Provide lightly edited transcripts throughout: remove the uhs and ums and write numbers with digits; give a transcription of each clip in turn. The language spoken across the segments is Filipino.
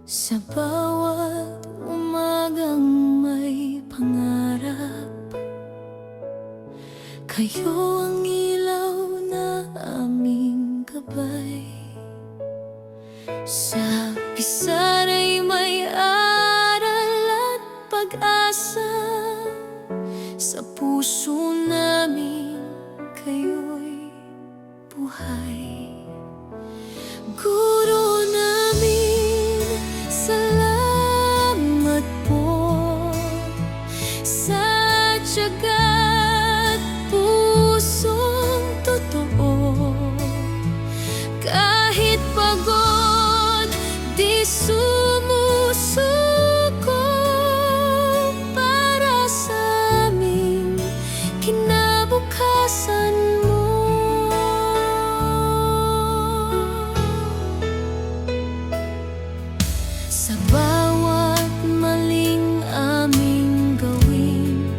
Sa bawat umagang may pangarap, kayo ang ilaw na aming gabay. Sa pisanay may aral at pag-asa, sa puso namin kayo'y buhay. Guro namin, salamat po sa tiyaga't pusong totoo. Kahit pagod, di sumusuko, para sa aming kinabukasan mo. Sa bawat maling aming gawin,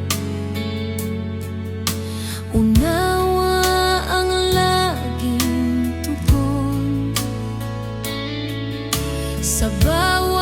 unawa ang laging tugon. Sa bawat